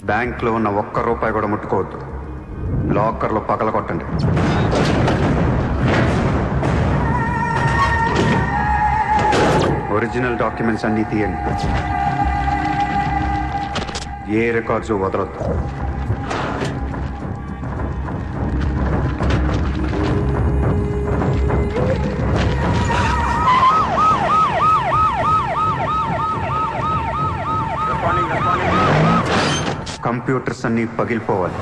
బ్యాంక్లో ఉన్న ఒక్క రూపాయి కూడా ముట్టుకోవద్దు. లాకర్లో పగల కొట్టండి. ఒరిజినల్ డాక్యుమెంట్స్ అన్నీ తీయండి. ఏ రికార్డ్స్ వదలొద్దు. కంప్యూటర్స్ అన్నీ పగిలిపోవాలి.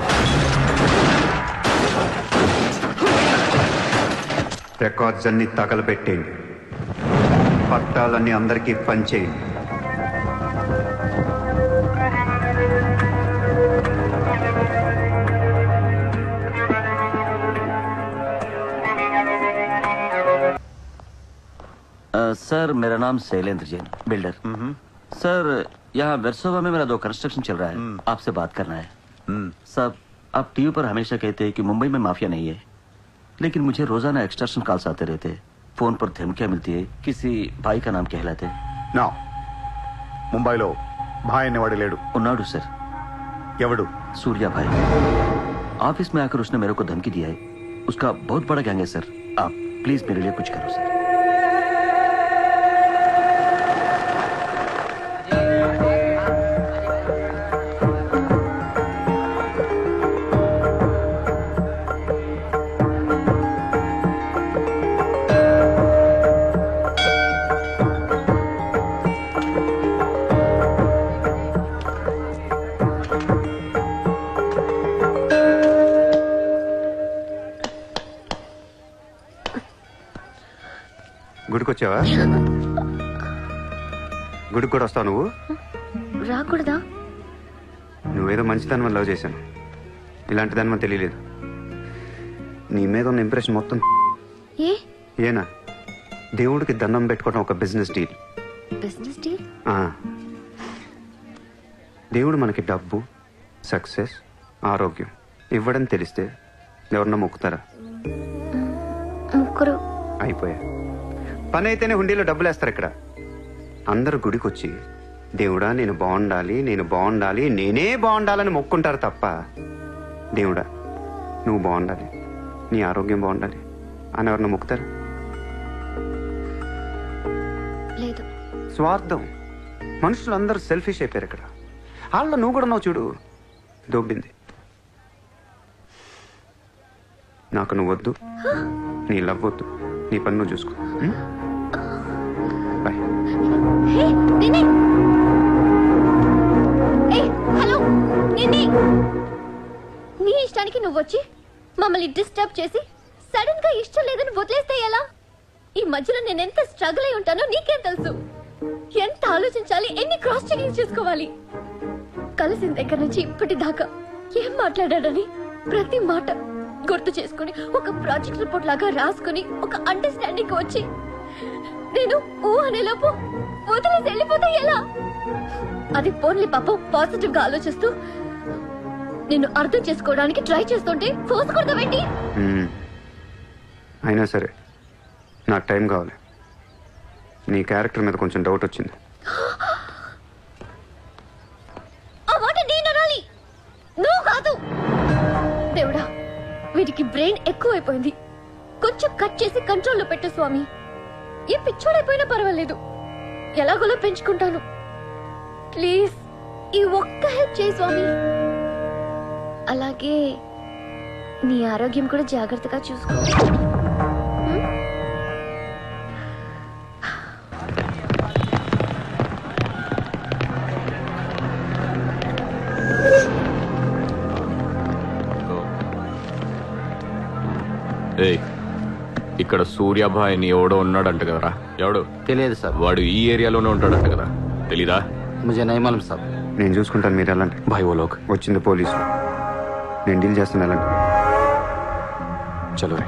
రికార్డ్స్ అన్నీ తగలబెట్టేయండి. పట్టాలన్నీ అందరికీ పంచేయండి. सर मेरा नाम शैलेंद्र जैन, बिल्डर। सर यहाँ वेरसोवा में मेरा 2 कंस्ट्रक्शन चल रहा है, आपसे बात करना है। साहब आप टीवी पर हमेशा कहते हैं कि मुंबई में माफिया नहीं है, लेकिन मुझे रोजाना एक्सटॉर्शन कॉल्स आते रहते हैं। फोन पर धमकियां मिलती है। किसी भाई का नाम कहलाते ना ముంబైలో భాయ్ అనేవాడు లేడు. ఉన్నాడు सर। ఎవడు? सूर्या भाई। ऑफिस में आकर उसने मेरे को धमकी दिया है। उसका बहुत बड़ा गैंग है सर। आप प्लीज मेरे लिए कुछ करो सर। గుడికొచ్చావా? గుడికి కూడా వస్తావు నువ్వు? రాకూడదా? నువ్వేదో మంచిదాని వల్ల లవ్ చేశాను. ఇలాంటి దాని వల్ల తెలియలేదు. నీ మీద ఉన్న ఇంప్రెషన్ మొత్తం ఏనా దేవుడికి దండం పెట్టుకోవడం ఒక బిజినెస్ డీల్. Business deal? దేవుడు మనకి డబ్బు, సక్సెస్, ఆరోగ్యం ఇవ్వడం తెలిస్తే ఎవరన్నా మొక్కుతారా? ముగ్గురు అయిపోయా. పని అయితేనే హుండీలో డబ్బులు వేస్తారు. ఇక్కడ అందరు గుడికి వచ్చి దేవుడా నేను బాగుండాలి, నేను బాగుండాలి, నేనే బాగుండాలని మొక్కుంటారు తప్ప దేవుడా నువ్వు బాగుండాలి, నీ ఆరోగ్యం బాగుండాలి అని ఎవరన్నా మొక్కుతారు? లేదు. స్వార్థం. మనుషులు అందరూ సెల్ఫిష్ అయిపోయారు ఇక్కడ. వాళ్ళలో నువ్వు కూడా ఉన్నావు చూడు. దొబ్బింది. నాకు నువ్వు వద్దు, నీ లవ్ వద్దు, నీ పని నువ్వు చూసుకో. బాయ్. హలో, నీ ఇష్టానికి నువ్వు వచ్చి మమ్మల్ని డిస్టర్బ్ చేసి సడన్ గా ఇష్టం లేదని వదిలేస్తే ఎలా? ఈ మధ్యలో నేను ఎంత స్ట్రగుల్ అయి ఉంటానో నీకేం తెలుసు? ఎంత ఆలోచించాలి, ఎన్ని క్రాస్ చెకింగ్ చేసుకోవాలి. కలిసిన దగ్గర నుంచి ఇప్పటి దాకా ఏం మాట్లాడాడని ప్రతి మాట గుర్తు చేసుకుని ఒక ప్రాజెక్ట్ రిపోర్ట్ లాగా రాసుకుని ఒక అండర్స్టాండింగ్ వచ్చి నేను ఓ అనేలోపు వదిలేసి వెళ్ళిపోతే ఎలా? అది పోన్లీ పాపం పాజిటివ్ గా ఆలోచిస్తూ నిన్ను అర్థం చేసుకోవడానికి ట్రై చేస్తుంటే ఫోర్స్ కొడతావేంటి? అయినా సరే నాకు టైం కావాలి. నీ క్యారెక్టర్ మీద కొంచెం డౌట్ వచ్చింది. ఆ మాట నేను అనాలి, నువ్వు కాదు. దేవుడా, వీటికి బ్రెయిన్ ఎక్కువైపోయింది. కొంచెం కట్ చేసి కంట్రోల్లో పెట్టు స్వామి. ఏ పిచ్చోడైపోయినా పర్వాలేదు, ఎలాగోలా పెంచుకుంటాను. ప్లీజ్ ఈ ఒక్క హెల్ప్ చేయి స్వామి. అలాగే నీ ఆరోగ్యం కూడా జాగ్రత్తగా చూసుకో. ఇక్కడ సూర్యాభాయ్ అని ఎవడో ఉన్నాడంట కదరా? ఎవడు? తెలియదు సార్. వాడు ఈ ఏరియాలోనే ఉంటాడంట కదా, తెలీదా? ముझे नहीं मालूम साहब. నేను చూసుకుంటాను, మీరు వెళ్ళండి. భాయ్ ఓ లోగ్ వచ్చింది పోలీసు, నేను డీల్ చేస్తాను, వెళ్ళండి. చలో రే.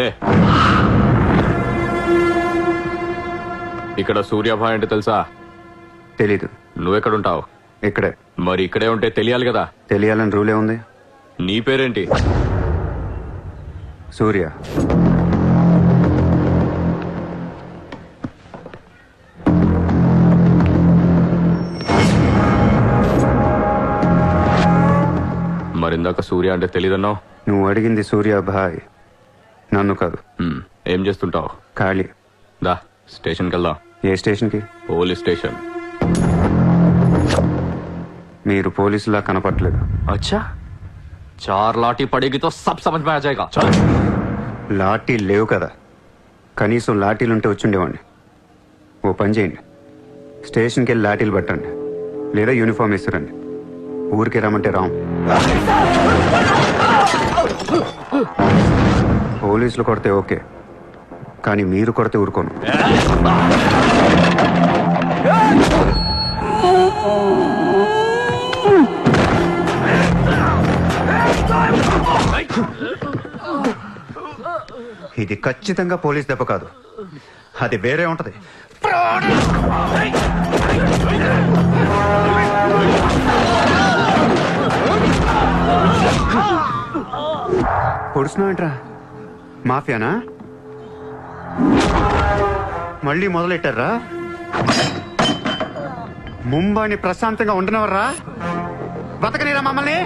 ఏ ఇక్కడ సూర్యాభాయ్ అంటే తెలుసా? తెలీదు. నువ్వెక్కడుంటావు? ఇక్కడే. మరి ఇక్కడే ఉంటే తెలియాలి కదా. తెలియాలని రూలే ఉంది. నీ పేరేంటి? సూర్య. మరిందాక సూర్య అంటే తెలీదన్నావు. నువ్వు అడిగింది సూర్యాభాయ్, నన్ను కాదు. ఏం చేస్తుంటావు? ఖాళీ. దా స్టేషన్కి వెళ్దాం. ఏ స్టేషన్కి? Police station. మీరు పోలీసులా కనపట్లేదు. अच्छा 4 लाठी पड़ेगी तो सब समझ में आ जाएगा. चल. లాఠీ లేవు కదా, కనీసం లాఠీలుంటే వచ్చుండేవాడిని. ఓ పని చేయండి, స్టేషన్కి వెళ్ళి లాఠీలు పట్టండి, లేదా యూనిఫామ్ ఇస్తారండి. ఊరికి రమ్మంటే రాం. పోలీసులు కొడితే ఓకే, కానీ మీరు కొడితే ఊరుకోను. ఇది ఖచ్చితంగా పోలీస్ దెబ్బ కాదు, అది వేరే ఉంటది. పొడుస్తున్నావేంట్రా? మాఫియానా? మళ్ళీ మొదలెట్టారా? ముంబైని ప్రశాంతంగా ఉండనవర్రా? బతకనీరా మమ్మల్ని?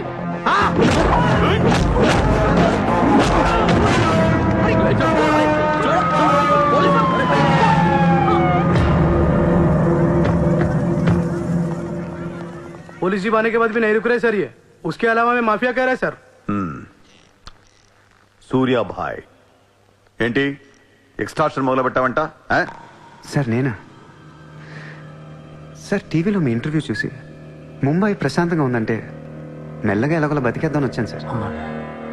पुलिस जीप आने के बाद भी नहीं रुक रहे सर, ये उसके अलावा मैं माफिया कह रहा है सर. సూర్యాభాయ్ ఏంటి ఎక్స్ట్రాక్షన్ మొదలు పెట్టావంట? సార్ నేనా? సార్ టీవీలో మీ ఇంటర్వ్యూ చూసి ముంబై ప్రశాంతంగా ఉందంటే మెల్లగా ఎలాగోలా బతికేద్దామని వచ్చాను సార్.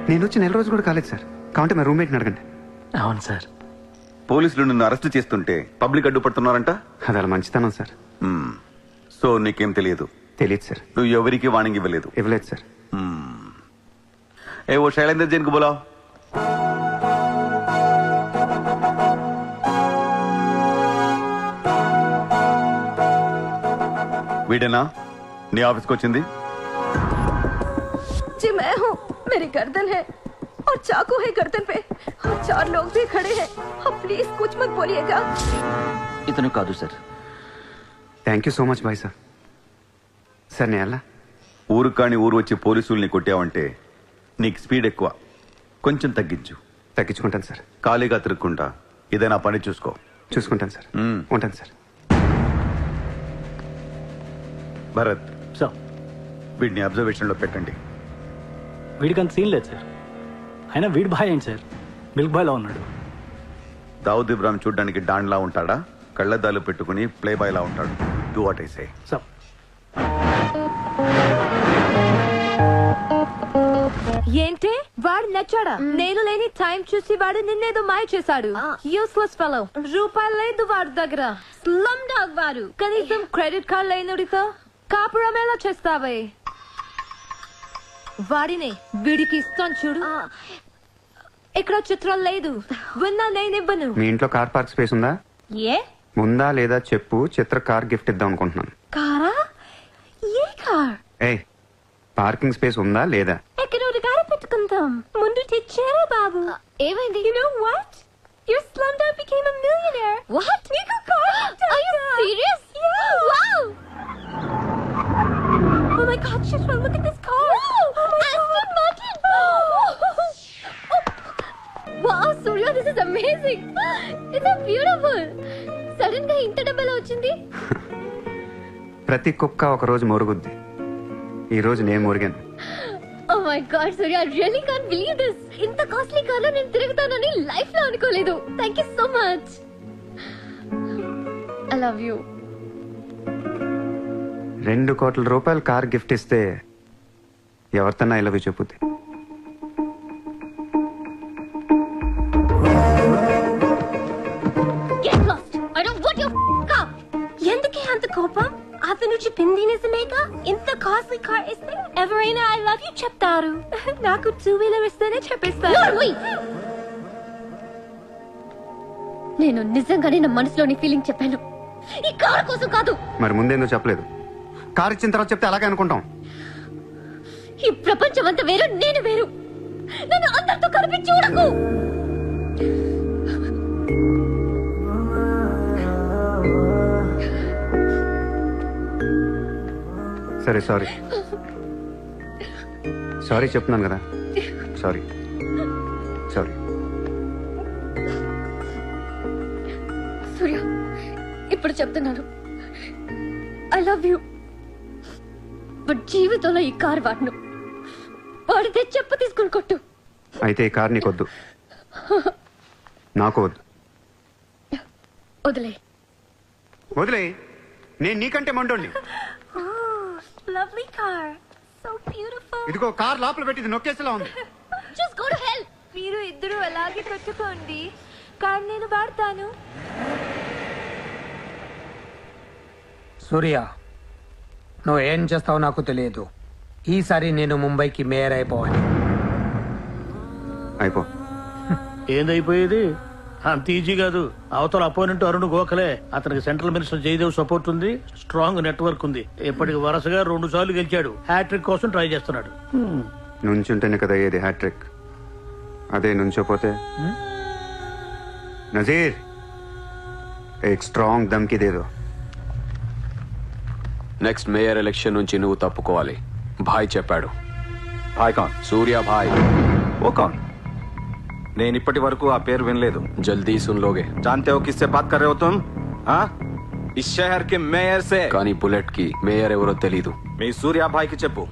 నేను వచ్చి 1 రోజు కూడా కాలేదు సార్. కావంటే మా రూమ్మేట్ని అడగండి. అవును సార్. పోలీసులు నిన్ను అరెస్ట్ చేస్తుంటే పబ్లిక్ అడ్డుపడుతున్నారంట. అది అలా మంచితనం సార్. సో నీకేం తెలియదు? తెలియదు సార్. నువ్వు ఎవరికి వార్నింగ్ ఇవ్వలేదు? ఇవ్వలేదు సార్. ఏ ఓ శైలేందర్ జైన్ కు బోలావ్. వీడేనా నీ ఆఫీస్కి వచ్చింది? जी मैं हूँ, मेरी गर्दन है और चाकू है गर्दन पे और 4 लोग भी खड़े हैं. अब प्लीज कुछ मत बोलिएगा. ఇతను కాదు sir. Thank you so much bye sir. Sir నేను ఎలా? ఊరు కాని ఊరు వచ్చి పోలీసుల్ని కొట్టావంటే నీకు స్పీడ్ ఎక్కువ, కొంచెం తగ్గించు. తగ్గించుకుంటాను సార్. ఖాళీగా తిరుక్కుంటా ఏదైనా పని చూసుకో. చూసుకుంటాను సార్. ఉంటాను సార్. భరత్ సార్ వీడిని అబ్జర్వేషన్ లో పెట్టండి. వీడికి అంత సీన్ లేదు సార్. అయినా వీడి భాయ్ ఏంటి సార్, మిల్క్ బాయ్లా ఉన్నాడు. దావుద్ ఇబ్రాహిం చూడ్డానికి డాండ్లా ఉంటాడా? కళ్ళద్దాలు పెట్టుకుని ప్లే బాయ్ లా ఉంటాడు. Do what I say. Sir ఏంటి వాడు నచ్చాడా? నేను లేని టైం చూసి వాడు నిన్నేదో మాయ చేశాడు. Useless fellow. రూపాయలు లేదు వాడి దగ్గర. స్లమ్ డాగ్ వాడు. కనీసం క్రెడిట్ కార్డ్ లేనుడితో కాపురం ఎలా చేస్తావే? వాడిని వీడికి ఇస్తాను చూడు. ఇక్కడ చిత్రం లేదు. విన్నా నేనివ్వను. మీ ఇంట్లో కార్ పార్క్ స్పేస్ ఉందా? ఏ ఉందా లేదా చెప్పు, చిత్ర కార్ గిఫ్ట్ ఇద్దాం అనుకుంటున్నాను. కారా? ఏ కార్? ఏ పార్కింగ్ స్పేస్ ఉందా లేదా? ఎక్కడ కారు పెట్టుకుందాం. ముందు తెచ్చారా బాబు? ఏమైంది? You know what? Your slumdog became a millionaire. What? నీకు car Are you serious? Yeah. Wow! Oh my God, Chitra, look at this car. Aston Martin! Wow, Surya, this is amazing. It's so beautiful. Sudden గా ఇంత డబ్బులా వచ్చింది? ప్రతి కుక్క ఒక రోజు మొరుగుద్ది. ఈ రోజు నేను మురిగాను. Oh my God, Surya, I really can't believe this. ఇంత కాస్ట్లీ కార్ లో నేను తిరుగుతానని లైఫ్ లో అనుకోలేదు. Thank you so much. I love you. 2 కోట్ల రూపాయలు కార్ గిఫ్ట్ ఇస్తే ఎవరితన్నా ఐ లవ్ యూ చెప్పుద్ది. Get lost. I don't want your car. ఎందుకే అంత కోపం? అతను చెప్పింది నిజమేగా? ఇంత కాస్ట్లీ కార్ ఇస్తే ఎవరైనా ఐ లవ్ యూ చెప్తారు. నాకు 2-wheeler ఇస్తేనే చెప్పేస్తాను. నేను నిజంగానే నా మనసులోని ఫీలింగ్ చెప్పాను. ఈ కార్ కోసం కాదు. మరి ముందేందో చెప్పలేదు? కార్ ఇచ్చిన తర్వాత చెప్తే అలాగే అనుకుంటాం. ఈ ప్రపంచం అంతా వేరు, నేను వేరు. నన్ను అందరితో కలిపి చూడకు. సరే సారీ సారీ చెప్తున్నాను కదా. Sorry sorry. సూర్య, ఇప్పుడు చెప్తున్నాను, ఐ లవ్ యూ. బట్ జీవితంలో ఈ కార్ వాడను. వాడితే చెప్పు తీసుకుని కొట్టు. అయితే ఈ కార్ నీకొద్దు, నాకు వద్దు. వదిలే. వదిలే. నేను నీకంటే మంటోండి. Lovely car, so beautiful. ఇదిగో కార్ లోపల పెట్టింది నొక్కేసేలా ఉంది. Just go to hell. మీరు ఇద్దరు అలాగే పెట్టుకోండి, కార్ నేను వాడతాను. సూర్య, నువ్వు ఏం చేస్తావో నాకు తెలియదు. ఈసారి నేను ముంబైకి మేయర్ అయిపోవాలి. అయిపో. ఏందైపోయేది? అంత ఈజీ కాదు. అవతల అపోనెంట్ అరుణ్ గోఖలే. అతనికి సెంట్రల్ మినిస్టర్ జయదేవ్ సపోర్ట్ ఉంది, స్ట్రాంగ్ నెట్వర్క్ ఉంది. ఇప్పటికి వరుసగా 2 సార్లు గెలిచాడు. హ్యాట్రిక్ కోసం ట్రై చేస్తున్నాడు. నుంచుంటేనే కదా ఏది హ్యాట్రిక్. అదే నుంచోపోతే నజీర్ एक स्ट्रांग धमकी दे दो. నెక్స్ట్ మేయర్ ఎలక్షన్ నుంచి నువ్వు తప్పుకోవాలి. భాయ్ చెప్పాడు. భాయ్ కాన్? సూర్య భాయ్. ఓ కాన్? నేను ఇప్పటి వరకు ఆ పేరు వినలేదు. జల్దీ సున్ లోగే. जानते हो किससे बात कर रहे हो तुम? हाँ? इस शहर के మేయర్ से. కానీ బుల్లెట్ కి మేయర్ ఎవరో తెలీదు. మీ సూర్య భాయ్ కి చెప్పు,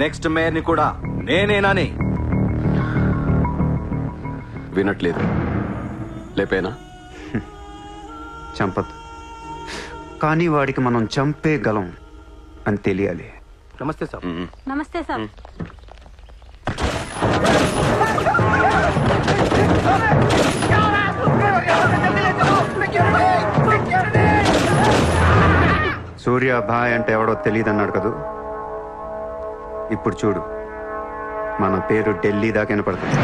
నెక్స్ట్ మేయర్ ని కూడా నేనేనని. వినట్లేదు. లేపేనా? చంపదు, కానీ వాడికి మనం చంపేయగలం అని తెలియాలి. నమస్తే సార్. నమస్తే సార్. సూర్య భాయ్ అంటే ఎవడో తెలియదు అన్నాడు కదూ. ఇప్పుడు చూడు, మన పేరు ఢిల్లీ దాకా వినపడుతుంది.